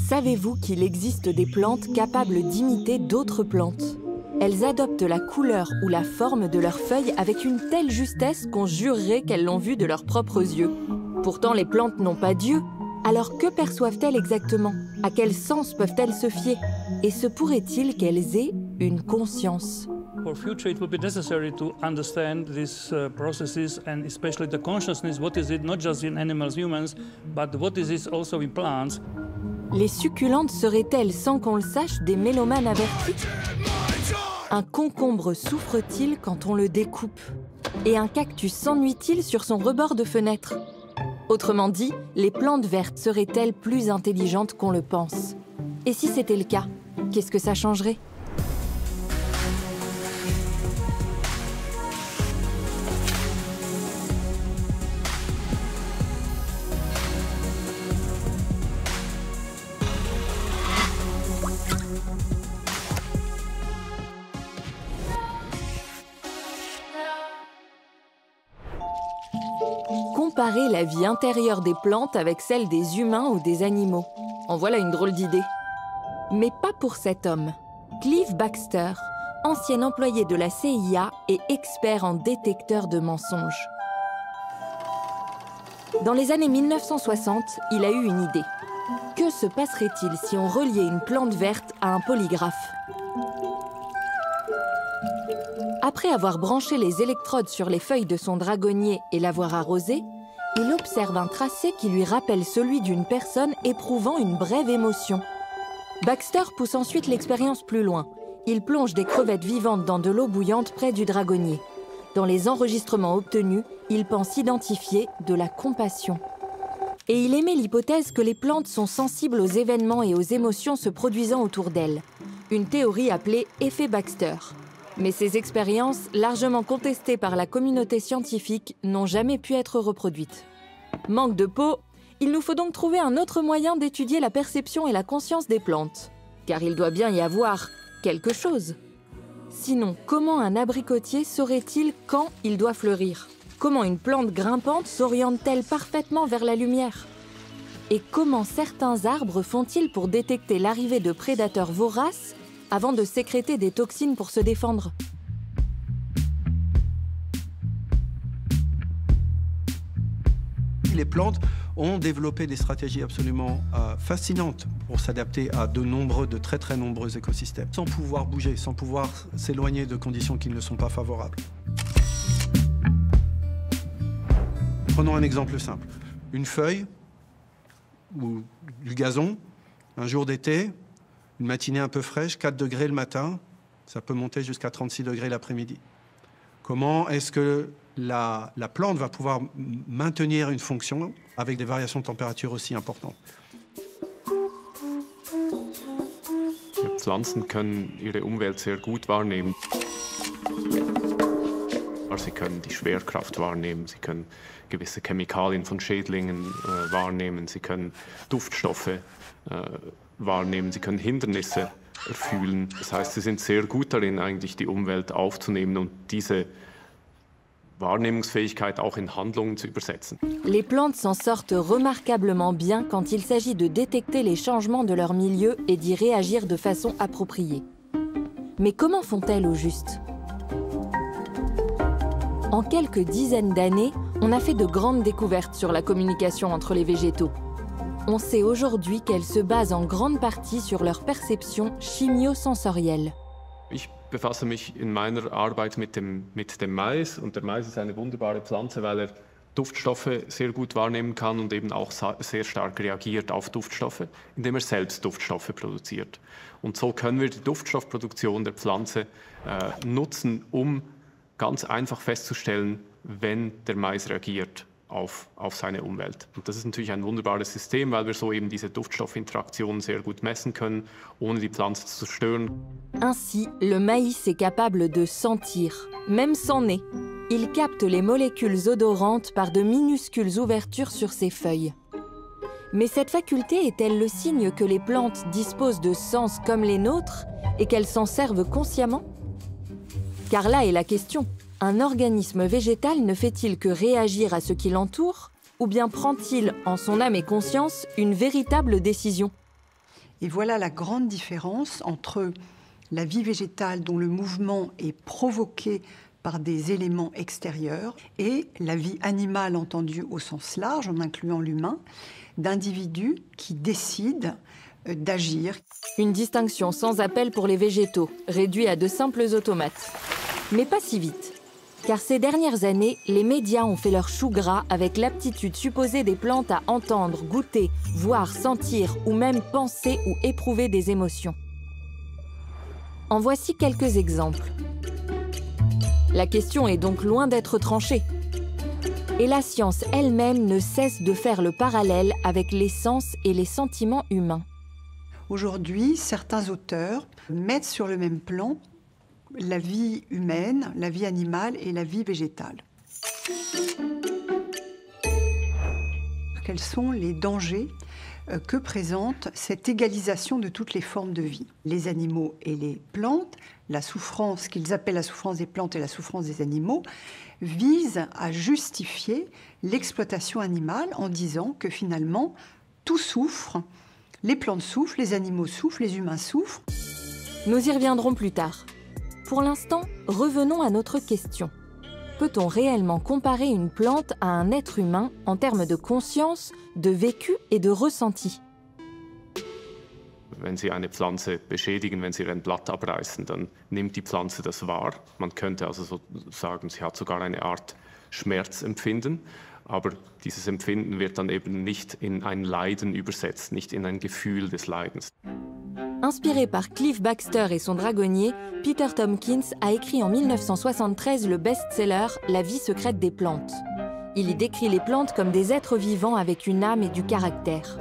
Savez-vous qu'il existe des plantes capables d'imiter d'autres plantes? Elles adoptent la couleur ou la forme de leurs feuilles avec une telle justesse qu'on jurerait qu'elles l'ont vue de leurs propres yeux. Pourtant, les plantes n'ont pas d'yeux. Alors que perçoivent-elles exactement? À quel sens peuvent-elles se fier? Et se pourrait-il qu'elles aient une conscience? For future, it will be necessary to understand these processes and especially the consciousness. What is it, not just in animals, humans, but what is it also in plants? Les succulentes seraient-elles, sans qu'on le sache, des mélomanes avertis? Un concombre souffre-t-il quand on le découpe? Et un cactus s'ennuie-t-il sur son rebord de fenêtre? Autrement dit, les plantes vertes seraient-elles plus intelligentes qu'on le pense? Et si c'était le cas, qu'est-ce que ça changerait? Comparer la vie intérieure des plantes avec celle des humains ou des animaux. En voilà une drôle d'idée. Mais pas pour cet homme. Clive Baxter, ancien employé de la CIA et expert en détecteur de mensonges. Dans les années 1960, il a eu une idée. Que se passerait-il si on reliait une plante verte à un polygraphe? Après avoir branché les électrodes sur les feuilles de son dragonnier et l'avoir arrosé, il observe un tracé qui lui rappelle celui d'une personne éprouvant une brève émotion. Baxter pousse ensuite l'expérience plus loin. Il plonge des crevettes vivantes dans de l'eau bouillante près du dragonnier. Dans les enregistrements obtenus, il pense identifier de la compassion. Et il émet l'hypothèse que les plantes sont sensibles aux événements et aux émotions se produisant autour d'elles. Une théorie appelée effet Baxter. Mais ces expériences, largement contestées par la communauté scientifique, n'ont jamais pu être reproduites. Manque de peau, il nous faut donc trouver un autre moyen d'étudier la perception et la conscience des plantes. Car il doit bien y avoir quelque chose. Sinon, comment un abricotier saurait-il quand il doit fleurir? Comment une plante grimpante s'oriente-t-elle parfaitement vers la lumière? Et comment certains arbres font-ils pour détecter l'arrivée de prédateurs voraces avant de sécréter des toxines pour se défendre? Les plantes ont développé des stratégies absolument fascinantes pour s'adapter à de très nombreux écosystèmes, sans pouvoir bouger, sans pouvoir s'éloigner de conditions qui ne sont pas favorables. Prenons un exemple simple. Une feuille ou du gazon, un jour d'été, une matinée un peu fraîche, 4 degrés le matin, ça peut monter jusqu'à 36 degrés l'après-midi. Comment est-ce que la plante va pouvoir maintenir une fonction avec des variations de température aussi importantes? Pflanzen können ihre Umwelt sehr gut wahrnehmen. Sie können die Schwerkraft wahrnehmen, sie können gewisse Chemikalien von Schädlingen wahrnehmen, sie können Duftstoffe wahrnehmen, sie können Hindernisse erfühlen. Das heißt, sie sind sehr gut darin, eigentlich die Umwelt aufzunehmen und diese Wahrnehmungsfähigkeit auch in Handlungen zu übersetzen. Les plantes s'en sortent remarquablement bien quand il s'agit de détecter les changements de leur milieu et d'y réagir de façon appropriée. Mais comment font-elles au juste? En quelques dizaines d'années, on a fait de grandes découvertes sur la communication entre les végétaux. On sait aujourd'hui qu'elles se basent en grande partie sur leur perception chimiosensorielle. Ich befasse mich in meiner Arbeit mit dem Mais und der Mais ist eine wunderbare Pflanze, weil Duftstoffe sehr gut wahrnehmen kann und eben auch sehr stark reagiert auf Duftstoffe, indem selbst Duftstoffe produziert. Und so können wir die Duftstoffproduktion der Pflanze nutzen, ganz einfach festzustellen, wenn der Mais reagiert auf seine Umwelt. Und das ist natürlich ein wunderbares System, weil wir so eben diese Duftstoffinteraktionen sehr gut messen können, ohne die Pflanze zu zerstören. Ainsi, le maïs est capable de sentir, même sans nez. Il capte les molécules odorantes par de minuscules ouvertures sur ses feuilles. Mais cette faculté est-elle le signe que les plantes disposent de sens comme les nôtres et qu'elles s'en servent consciemment? Car là est la question. Un organisme végétal ne fait-il que réagir à ce qui l'entoure, ou bien prend-il, en son âme et conscience, une véritable décision? Et voilà la grande différence entre la vie végétale dont le mouvement est provoqué par des éléments extérieurs et la vie animale entendue au sens large, en incluant l'humain, d'individus qui décident d'agir. Une distinction sans appel pour les végétaux, réduits à de simples automates. Mais pas si vite. Car ces dernières années, les médias ont fait leur chou gras avec l'aptitude supposée des plantes à entendre, goûter, voir, sentir ou même penser ou éprouver des émotions. En voici quelques exemples. La question est donc loin d'être tranchée. Et la science elle-même ne cesse de faire le parallèle avec les sens et les sentiments humains. Aujourd'hui, certains auteurs mettent sur le même plan la vie humaine, la vie animale et la vie végétale. Quels sont les dangers que présente cette égalisation de toutes les formes de vie? Les animaux et les plantes, la souffrance qu'ils appellent la souffrance des plantes et la souffrance des animaux, visent à justifier l'exploitation animale en disant que finalement, tout souffre, les plantes souffrent, les animaux souffrent, les humains souffrent. Nous y reviendrons plus tard. Pour l'instant, revenons à notre question. Peut-on réellement comparer une plante à un être humain en termes de conscience, de vécu et de ressenti? Wenn Sie eine Pflanze beschädigen, wenn Sie ein Blatt abreißen, dann nimmt die Pflanze das wahr. Man könnte also so sagen, sie hat sogar eine Art Schmerzempfinden. Aber dieses Empfinden wird dann eben nicht in ein Leiden übersetzt, nicht in ein Gefühl des Leidens. Inspiré par Cliff Baxter et son dragonnier, Peter Tompkins a écrit en 1973 le best-seller « La vie secrète des plantes ». Il y décrit les plantes comme des êtres vivants avec une âme et du caractère.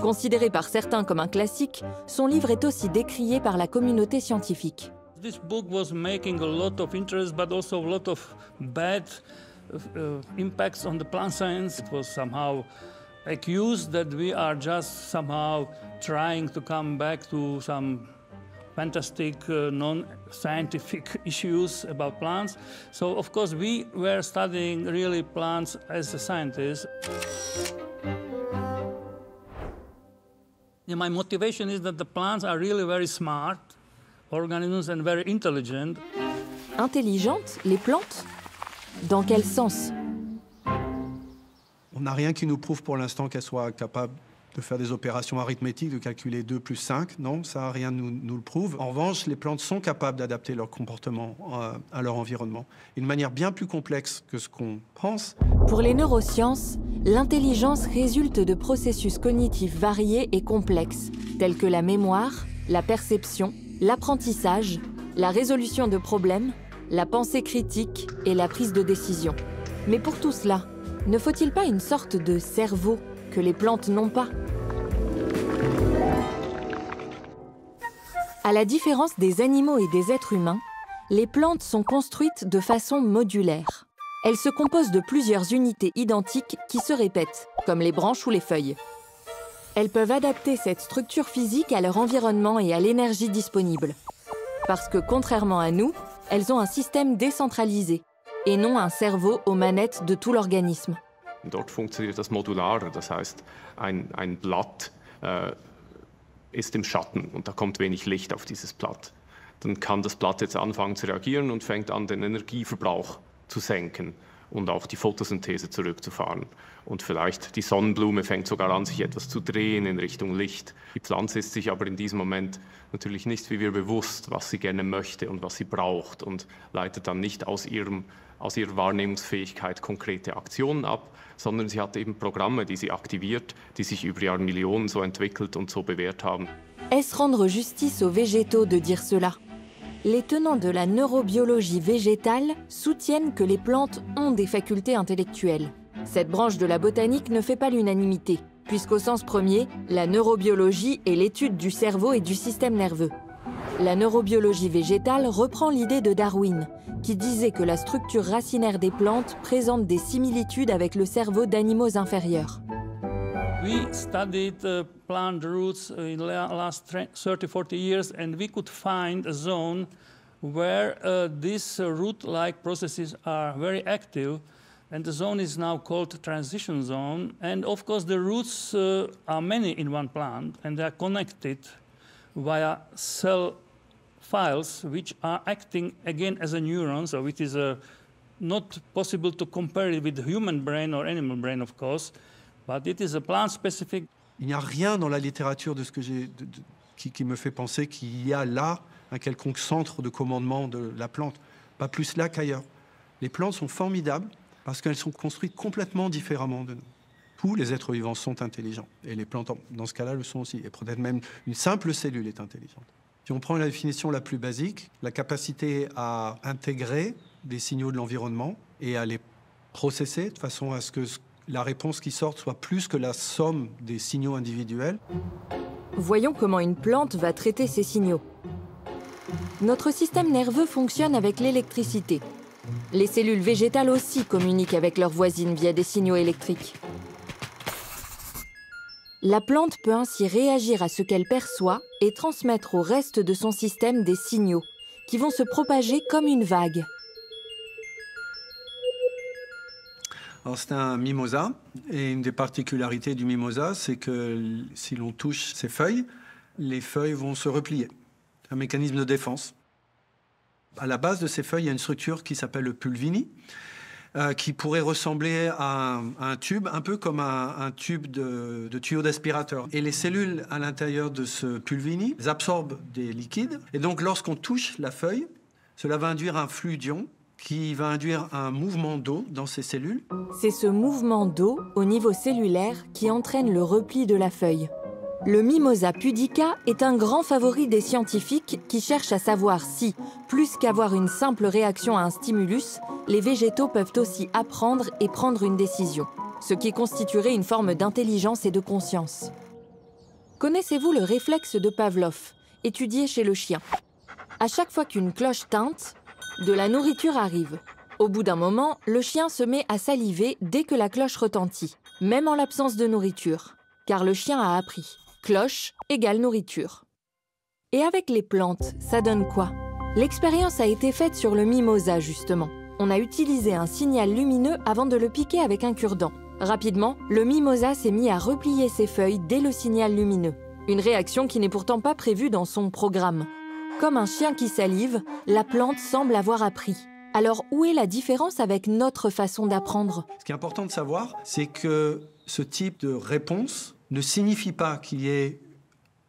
Considéré par certains comme un classique, son livre est aussi décrié par la communauté scientifique. This book was making a lot of interest, but also a lot of bad impacts on the plant science. It was somehow accused that we are just somehow trying to come back to some fantastic non-scientific issues about plants. So of course we were studying really plants as a scientist. My motivation is that the plants are really very smart organisms and very intelligent. Intelligentes, les plantes? Dans quel sens? On n'a rien qui nous prouve pour l'instant qu'elles soient capables de faire des opérations arithmétiques, de calculer 2 plus 5. Non, ça, rien ne nous le prouve. En revanche, les plantes sont capables d'adapter leur comportement à leur environnement. D'une manière bien plus complexe que ce qu'on pense. Pour les neurosciences, l'intelligence résulte de processus cognitifs variés et complexes, tels que la mémoire, la perception, l'apprentissage, la résolution de problèmes, la pensée critique et la prise de décision. Mais pour tout cela, ne faut-il pas une sorte de cerveau que les plantes n'ont pas? À la différence des animaux et des êtres humains, les plantes sont construites de façon modulaire. Elles se composent de plusieurs unités identiques qui se répètent, comme les branches ou les feuilles. Elles peuvent adapter cette structure physique à leur environnement et à l'énergie disponible. Parce que, contrairement à nous, elles ont un système décentralisé et non un cerveau aux manettes de tout l'organisme. Dort funktioniert das modularer, das heißt, ein Blatt ist im Schatten und da kommt wenig Licht auf dieses Blatt. Dann kann das Blatt jetzt anfangen zu reagieren und fängt an, den Energieverbrauch zu senken und auch die Photosynthese zurückzufahren. Und vielleicht die Sonnenblume fängt sogar an, sich etwas zu drehen in Richtung Licht. Die Pflanze ist sich aber in diesem Moment natürlich nicht wie wir bewusst, was sie gerne möchte und was sie braucht und leitet dann nicht aus ihrer Wahrnehmungsfähigkeit konkrete Aktionen ab, sondern sie hat eben Programme, die sie aktiviert, die sich über Jahrmillionen so entwickelt und so bewährt haben. Est-ce rendre justice aux végétaux de dire cela? Les tenants de la neurobiologie végétale soutiennent que les plantes ont des facultés intellectuelles. Cette branche de la botanique ne fait pas l'unanimité, puisqu'au sens premier, la neurobiologie est l'étude du cerveau et du système nerveux. La neurobiologie végétale reprend l'idée de Darwin, qui disait que la structure racinaire des plantes présente des similitudes avec le cerveau d'animaux inférieurs. We studied plant roots in the last 30-40 years, and we could find a zone where these root-like processes are very active. And the zone is now called transition zone. And of course, the roots are many in one plant, and they are connected via cell files, which are acting again as a neuron. So it is not possible to compare it with the human brain or animal brain, of course, but it is a plant-specific. Il n'y a rien dans la littérature de ce que qui me fait penser qu'il y a là un quelconque centre de commandement de la plante. Pas plus là qu'ailleurs. Les plantes sont formidables parce qu'elles sont construites complètement différemment de nous. Tous les êtres vivants sont intelligents. Et les plantes, dans ce cas-là, le sont aussi. Et peut-être même une simple cellule est intelligente. Si on prend la définition la plus basique, la capacité à intégrer des signaux de l'environnement et à les processer de façon à ce que la réponse qui sorte soit plus que la somme des signaux individuels. Voyons comment une plante va traiter ces signaux. Notre système nerveux fonctionne avec l'électricité. Les cellules végétales aussi communiquent avec leurs voisines via des signaux électriques. La plante peut ainsi réagir à ce qu'elle perçoit et transmettre au reste de son système des signaux qui vont se propager comme une vague. C'est un mimosa, et une des particularités du mimosa, c'est que si l'on touche ses feuilles, les feuilles vont se replier. C'est un mécanisme de défense. À la base de ces feuilles, il y a une structure qui s'appelle le pulvini, qui pourrait ressembler à un tube, un peu comme un tube de tuyau d'aspirateur. Et les cellules à l'intérieur de ce pulvini absorbent des liquides. Et donc, lorsqu'on touche la feuille, cela va induire un flux d'ions qui va induire un mouvement d'eau dans ces cellules. C'est ce mouvement d'eau au niveau cellulaire qui entraîne le repli de la feuille. Le Mimosa pudica est un grand favori des scientifiques qui cherchent à savoir si, plus qu'avoir une simple réaction à un stimulus, les végétaux peuvent aussi apprendre et prendre une décision, ce qui constituerait une forme d'intelligence et de conscience. Connaissez-vous le réflexe de Pavlov, étudié chez le chien? À chaque fois qu'une cloche tinte, de la nourriture arrive. Au bout d'un moment, le chien se met à saliver dès que la cloche retentit, même en l'absence de nourriture, car le chien a appris. Cloche égale nourriture. Et avec les plantes, ça donne quoi? L'expérience a été faite sur le mimosa, justement. On a utilisé un signal lumineux avant de le piquer avec un cure-dent. Rapidement, le mimosa s'est mis à replier ses feuilles dès le signal lumineux. Une réaction qui n'est pourtant pas prévue dans son programme. Comme un chien qui salive, la plante semble avoir appris. Alors, où est la différence avec notre façon d'apprendre? Ce qui est important de savoir, c'est que ce type de réponse ne signifie pas qu'il y ait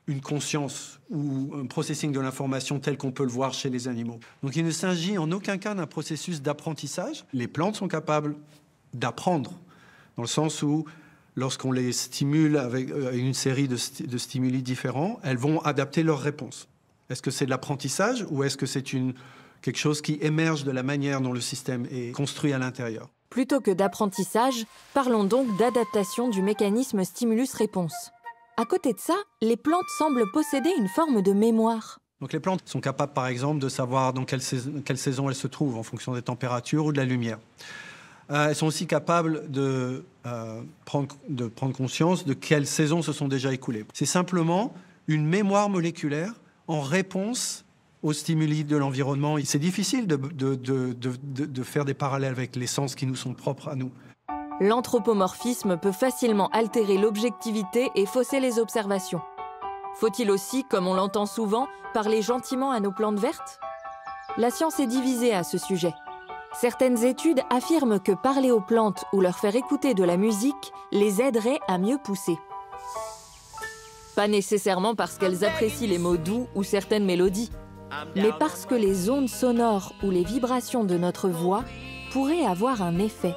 une conscience ou un processing de l'information tel qu'on peut le voir chez les animaux. Donc il ne s'agit en aucun cas d'un processus d'apprentissage. Les plantes sont capables d'apprendre, dans le sens où, lorsqu'on les stimule avec une série de stimuli différents, elles vont adapter leurs réponses. Est-ce que c'est de l'apprentissage ou est-ce que c'est quelque chose qui émerge de la manière dont le système est construit à l'intérieur? Plutôt que d'apprentissage, parlons donc d'adaptation du mécanisme stimulus-réponse. À côté de ça, les plantes semblent posséder une forme de mémoire. Donc les plantes sont capables, par exemple, de savoir dans quelle saison elles se trouvent, en fonction des températures ou de la lumière. Elles sont aussi capables de prendre conscience de quelles saisons se sont déjà écoulées. C'est simplement une mémoire moléculaire en réponse aux stimuli de l'environnement. C'est difficile de faire des parallèles avec les sens qui nous sont propres à nous. L'anthropomorphisme peut facilement altérer l'objectivité et fausser les observations. Faut-il aussi, comme on l'entend souvent, parler gentiment à nos plantes vertes? La science est divisée à ce sujet. Certaines études affirment que parler aux plantes ou leur faire écouter de la musique les aiderait à mieux pousser. Pas nécessairement parce qu'elles apprécient les mots doux ou certaines mélodies, mais parce que les ondes sonores ou les vibrations de notre voix pourraient avoir un effet.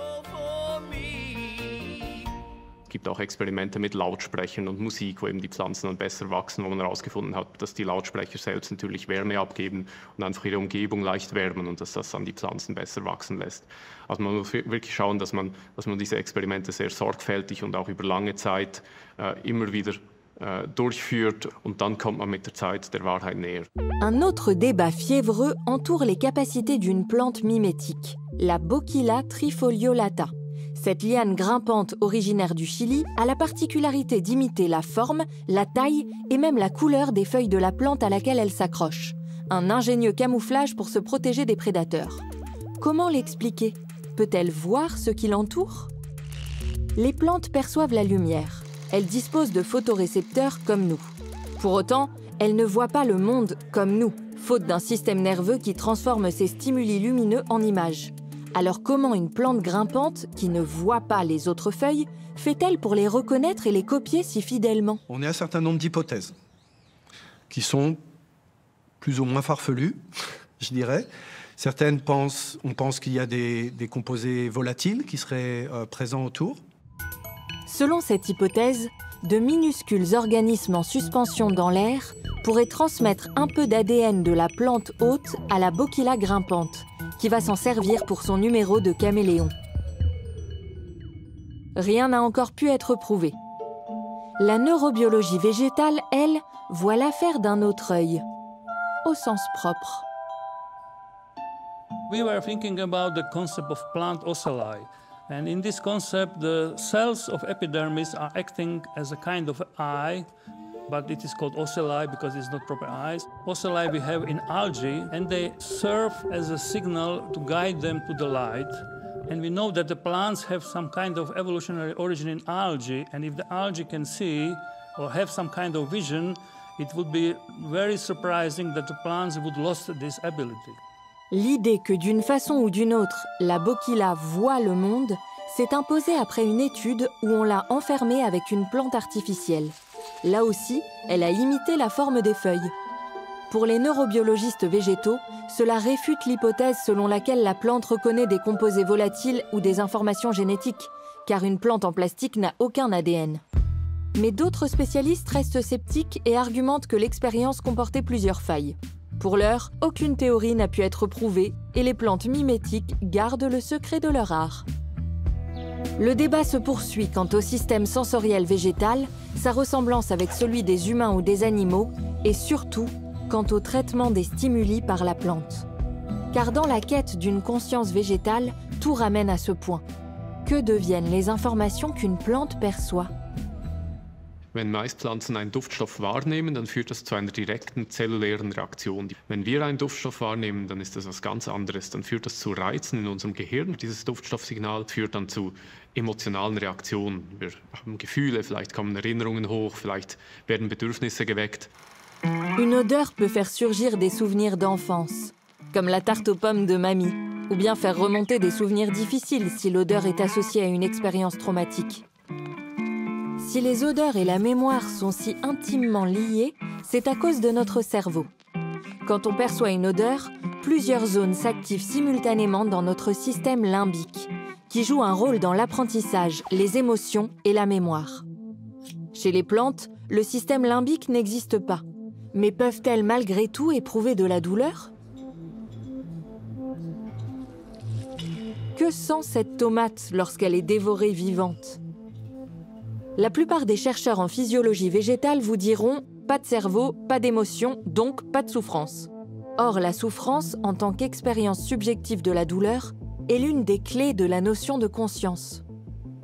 Es gibt auch Experimente mit Lautsprechern und Musik, wo eben die Pflanzen dann besser wachsen, wo man herausgefunden hat, dass die Lautsprecher selbst natürlich Wärme abgeben und einfach ihre Umgebung leicht wärmen und dass das dann die Pflanzen besser wachsen lässt. Also man muss wirklich schauen, dass man diese Experimente sehr sorgfältig und auch über lange Zeit immer wieder durchführt und dann kommt man mit der Zeit der Wahrheit näher. Un autre débat fiévreux entoure les capacités d'une plante mimétique, la Bocchilla trifoliolata. Cette liane grimpante originaire du Chili a la particularité d'imiter la forme, la taille et même la couleur des feuilles de la plante à laquelle elle s'accroche. Un ingénieux camouflage pour se protéger des prédateurs. Comment l'expliquer? peut-elle voir ce qui l'entoure? Les plantes perçoivent la lumière. Elles disposent de photorécepteurs comme nous. Pour autant, elles ne voient pas le monde comme nous, faute d'un système nerveux qui transforme ces stimuli lumineux en images. Alors comment une plante grimpante, qui ne voit pas les autres feuilles, fait-elle pour les reconnaître et les copier si fidèlement? On a un certain nombre d'hypothèses qui sont plus ou moins farfelues, je dirais. Certaines on pense qu'il y a des composés volatiles qui seraient présents autour. Selon cette hypothèse, de minuscules organismes en suspension dans l'air pourraient transmettre un peu d'ADN de la plante hôte à la Bokila grimpante, qui va s'en servir pour son numéro de caméléon. Rien n'a encore pu être prouvé. La neurobiologie végétale, elle, voit l'affaire d'un autre œil, au sens propre. We were thinking about the concept of plant ocelli. And in this concept, the cells of epidermis are acting as a kind of eye, but it is called ocelli because it's not proper eyes. Ocelli we have in algae, and they serve as a signal to guide them to the light. And we know that the plants have some kind of evolutionary origin in algae, and if the algae can see or have some kind of vision, it would be very surprising that the plants would lose this ability. L'idée que d'une façon ou d'une autre, la Bokila voit le monde s'est imposée après une étude où on l'a enfermée avec une plante artificielle. Là aussi, elle a imité la forme des feuilles. Pour les neurobiologistes végétaux, cela réfute l'hypothèse selon laquelle la plante reconnaît des composés volatiles ou des informations génétiques, car une plante en plastique n'a aucun ADN. Mais d'autres spécialistes restent sceptiques et argumentent que l'expérience comportait plusieurs failles. Pour l'heure, aucune théorie n'a pu être prouvée et les plantes mimétiques gardent le secret de leur art. Le débat se poursuit quant au système sensoriel végétal, sa ressemblance avec celui des humains ou des animaux et surtout quant au traitement des stimuli par la plante. Car dans la quête d'une conscience végétale, tout ramène à ce point. Que deviennent les informations qu'une plante perçoit? Wenn Maispflanzen einen Duftstoff wahrnehmen, dann führt das zu einer direkten zellulären Reaktion. Wenn wir einen Duftstoff wahrnehmen, dann ist das was ganz anderes. Dann führt das zu Reizen in unserem Gehirn. Dieses Duftstoffsignal führt dann zu emotionalen Reaktionen. Wir haben Gefühle, vielleicht kommen Erinnerungen hoch, vielleicht werden Bedürfnisse geweckt. Une odeur peut faire surgir des souvenirs d'enfance, comme la tarte aux pommes de mamie, ou bien faire remonter des souvenirs difficiles si l'odeur est associée à une expérience traumatique. Si les odeurs et la mémoire sont si intimement liées, c'est à cause de notre cerveau. Quand on perçoit une odeur, plusieurs zones s'activent simultanément dans notre système limbique, qui joue un rôle dans l'apprentissage, les émotions et la mémoire. Chez les plantes, le système limbique n'existe pas. Mais peuvent-elles malgré tout éprouver de la douleur? Que sent cette tomate lorsqu'elle est dévorée vivante? La plupart des chercheurs en physiologie végétale vous diront « pas de cerveau, pas d'émotion, donc pas de souffrance ». Or, la souffrance, en tant qu'expérience subjective de la douleur, est l'une des clés de la notion de conscience.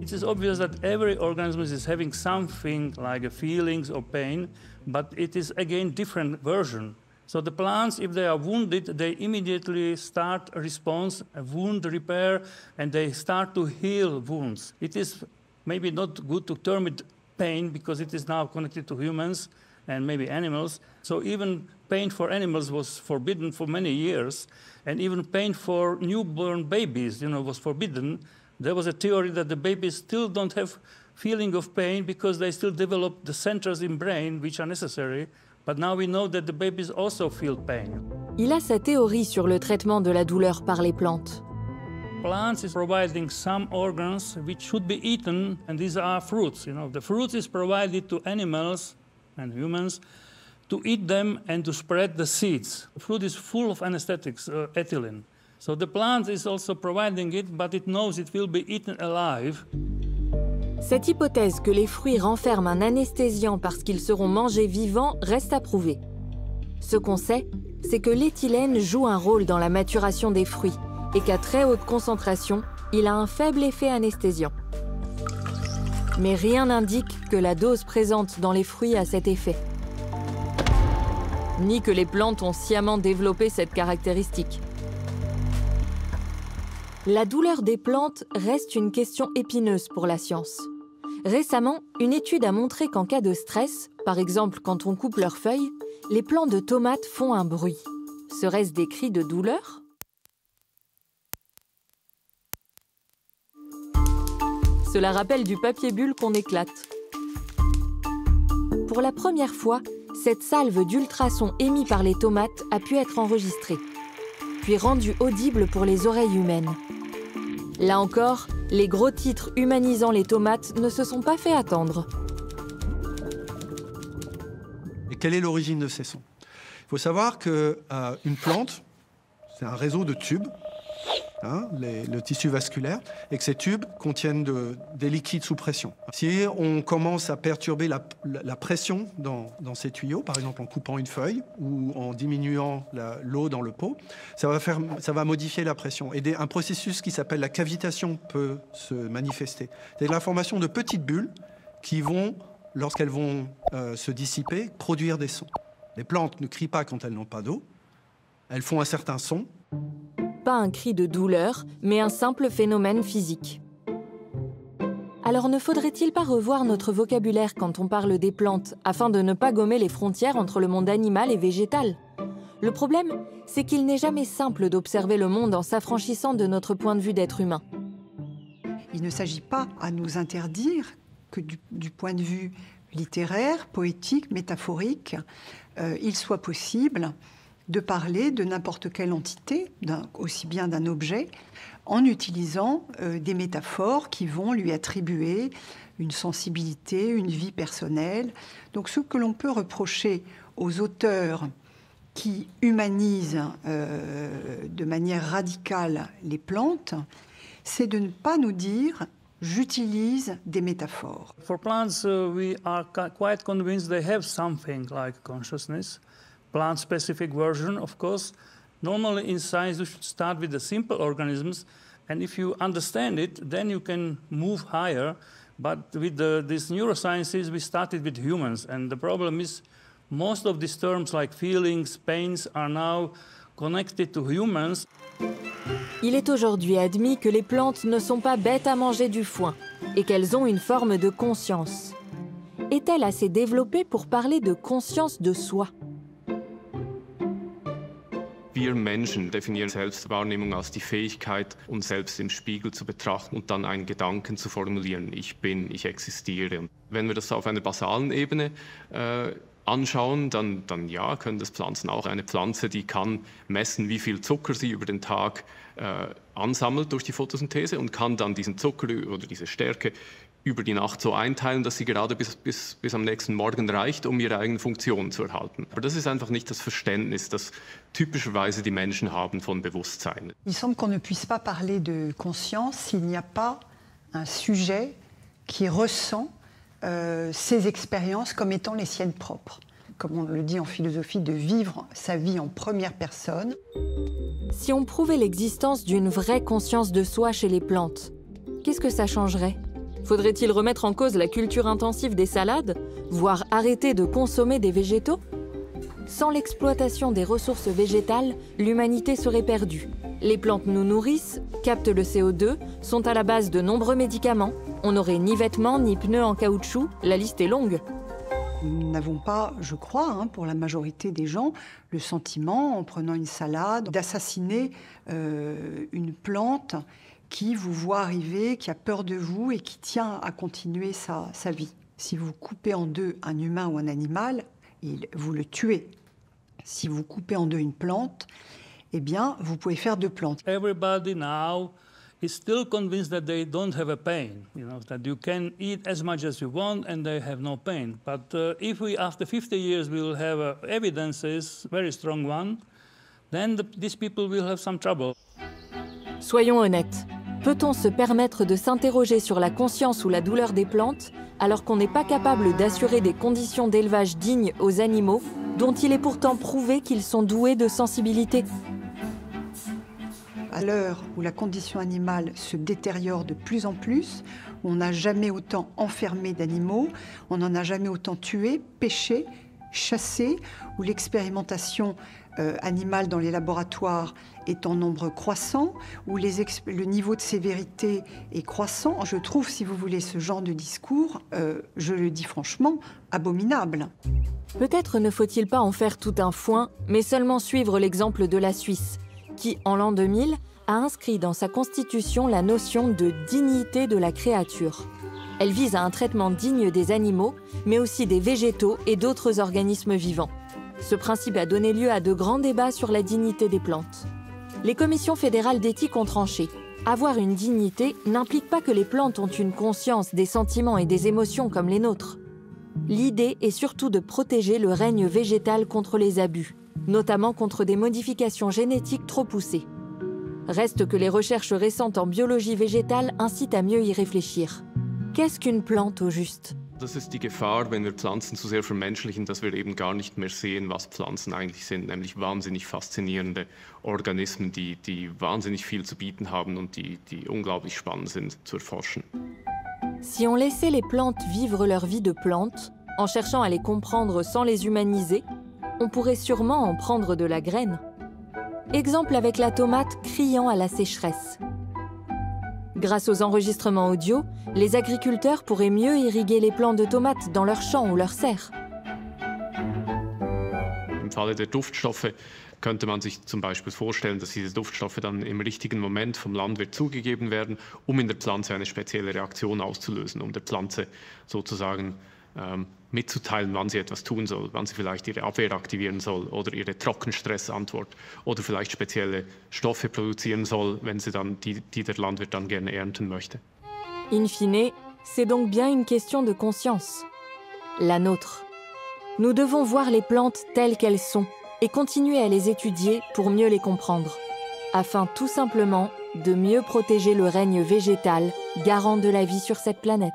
It is obvious that every organism is having something like feelings or pain, but it is again different version. So the plants, if they are wounded, they immediately start a response, a wound repair, and they start to heal wounds. It is maybe not good to term it pain because it is now connected to humans and maybe animals. So even pain for animals was forbidden for many years, and even pain for newborn babies, was forbidden. There was a theory that the babies still don't have feeling of pain because they still develop the centers in brain which are necessary. But now we know that the babies also feel pain. Il a sa théorie sur le traitement de la douleur par les plantes. Plants is providing some organs which should be eaten, and these are fruits. The fruit is provided to animals and humans to eat them and to spread the seeds. The fruit is full of anesthetics, ethylene. So the plant is also providing it, but it knows it will be eaten alive. Cette hypothèse que les fruits renferment un anesthésiant parce qu'ils seront mangés vivants reste à prouver. Ce qu'on sait, c'est que l'éthylène joue un rôle dans la maturation des fruits et qu'à très haute concentration, il a un faible effet anesthésiant. Mais rien n'indique que la dose présente dans les fruits a cet effet. Ni que les plantes ont sciemment développé cette caractéristique. La douleur des plantes reste une question épineuse pour la science. Récemment, une étude a montré qu'en cas de stress, par exemple quand on coupe leurs feuilles, les plants de tomates font un bruit. Serait-ce des cris de douleur ? Cela rappelle du papier bulle qu'on éclate. Pour la première fois, cette salve d'ultrasons émis par les tomates a pu être enregistrée, puis rendue audible pour les oreilles humaines. Là encore, les gros titres humanisant les tomates ne se sont pas fait attendre. Et quelle est l'origine de ces sons? Il faut savoir qu'une plante, c'est un réseau de tubes, le tissu vasculaire, et que ces tubes contiennent des liquides sous pression. Si on commence à perturber la pression dans ces tuyaux, par exemple en coupant une feuille ou en diminuant l'eau dans le pot, ça va modifier la pression. Et un processus qui s'appelle la cavitation peut se manifester. C'est la formation de petites bulles qui vont, lorsqu'elles vont se dissiper, produire des sons. Les plantes ne crient pas quand elles n'ont pas d'eau. Elles font un certain son. Pas un cri de douleur, mais un simple phénomène physique. Alors ne faudrait-il pas revoir notre vocabulaire quand on parle des plantes, afin de ne pas gommer les frontières entre le monde animal et végétal? Le problème, c'est qu'il n'est jamais simple d'observer le monde en s'affranchissant de notre point de vue d'être humain. Il ne s'agit pas à nous interdire que du point de vue littéraire, poétique, métaphorique, il soit possible de parler de n'importe quelle entité, aussi bien d'un objet, en utilisant des métaphores qui vont lui attribuer une sensibilité, une vie personnelle. Donc ce que l'on peut reprocher aux auteurs qui humanisent de manière radicale les plantes, c'est de ne pas nous dire « j'utilise des métaphores ». For plants, we are quite convinced they have something like consciousness. Plant-specific version, of course. Normally in science, you should start with the simple organisms, and if you understand it, then you can move higher. But with these neurosciences, we started with humans, and the problem is most of these terms like feelings, pains are now connected to humans. Il est aujourd'hui admis que les plantes ne sont pas bêtes à manger du foin et qu'elles ont une forme de conscience. Est-elle assez développée pour parler de conscience de soi ? Wir Menschen definieren Selbstwahrnehmung als die Fähigkeit, uns selbst im Spiegel zu betrachten und dann einen Gedanken zu formulieren. Ich bin, ich existiere. Wenn wir das auf einer basalen Ebene anschauen, dann ja, können das Pflanzen auch. Eine Pflanze, die kann messen, wie viel Zucker sie über den Tag ansammelt durch die Photosynthese und kann dann diesen Zucker oder diese Stärke über die Nacht so einteilen, dass sie gerade bis am nächsten Morgen reicht, um ihre eigene Funktion zu erhalten. Aber das ist einfach nicht das Verständnis, das typischerweise die Menschen haben von Bewusstsein. Il semble qu'on ne puisse pas parler de conscience s'il n'y a pas un sujet qui ressent ces expériences comme étant les siennes propres. Comme on le dit en philosophie, de vivre sa vie en première personne. Si on prouvait l'existence d'une vraie conscience de soi chez les plantes, qu'est-ce que ça changerait ? Faudrait-il remettre en cause la culture intensive des salades, voire arrêter de consommer des végétaux ? Sans l'exploitation des ressources végétales, l'humanité serait perdue. Les plantes nous nourrissent, captent le CO2, sont à la base de nombreux médicaments. On n'aurait ni vêtements, ni pneus en caoutchouc, la liste est longue. Nous n'avons pas, je crois, pour la majorité des gens, le sentiment, en prenant une salade, d'assassiner une plante qui vous voit arriver, qui a peur de vous et qui tient à continuer sa vie. Si vous coupez en deux un humain ou un animal, vous le tuez. Si vous coupez en deux une plante, eh bien, vous pouvez faire deux plantes. Everybody now is still convinced that they don't have a pain, that you can eat as much as you want and they have no pain. But if we, after 50 years, we will have evidences, very strong one, then these people will have some trouble. Soyons honnêtes. Peut-on se permettre de s'interroger sur la conscience ou la douleur des plantes alors qu'on n'est pas capable d'assurer des conditions d'élevage dignes aux animaux dont il est pourtant prouvé qu'ils sont doués de sensibilité ? À l'heure où la condition animale se détériore de plus en plus, on n'a jamais autant enfermé d'animaux, on n'en a jamais autant tué, pêché, chassé, où l'expérimentation animal dans les laboratoires est en nombre croissant, où le niveau de sévérité est croissant. Je trouve, si vous voulez, ce genre de discours, je le dis franchement, abominable. Peut-être ne faut-il pas en faire tout un foin, mais seulement suivre l'exemple de la Suisse, qui, en l'an 2000, a inscrit dans sa constitution la notion de dignité de la créature. Elle vise à un traitement digne des animaux, mais aussi des végétaux et d'autres organismes vivants. Ce principe a donné lieu à de grands débats sur la dignité des plantes. Les commissions fédérales d'éthique ont tranché. Avoir une dignité n'implique pas que les plantes ont une conscience, des sentiments et des émotions comme les nôtres. L'idée est surtout de protéger le règne végétal contre les abus, notamment contre des modifications génétiques trop poussées. Reste que les recherches récentes en biologie végétale incitent à mieux y réfléchir. Qu'est-ce qu'une plante au juste? Das ist die Gefahr, wenn wir Pflanzen zu sehr vermenschlichen, dass wir eben gar nicht mehr sehen, was Pflanzen eigentlich sind, nämlich wahnsinnig faszinierende Organismen, die wahnsinnig viel zu bieten haben und die unglaublich spannend sind zu erforschen. Si on laissait les plantes vivre leur vie de plantes, en cherchant à les comprendre sans les humaniser, on pourrait sûrement en prendre de la graine. Exemple avec la tomate criant à la sécheresse. Grâce aux enregistrements audio, les agriculteurs pourraient mieux irriguer les plants de tomates dans leurs champs ou leurs serres. Im Falle der Duftstoffe könnte man sich zum Beispiel vorstellen, dass diese Duftstoffe dann im richtigen Moment vom Landwirt zugegeben werden, um in der Pflanze eine spezielle Reaktion auszulösen, um der Pflanze sozusagen mitzuteilen, wann sie etwas tun soll, wann sie vielleicht ihre Abwehr aktivieren soll oder ihre Trockenstressantwort oder vielleicht spezielle Stoffe produzieren soll, wenn sie dann die der Landwirt dann gerne ernten möchte. In fine, c'est donc bien une question de conscience. La nôtre. Nous devons voir les plantes telles qu'elles sont et continuer à les étudier pour mieux les comprendre, afin tout simplement de mieux protéger le règne végétal, garant de la vie sur cette planète.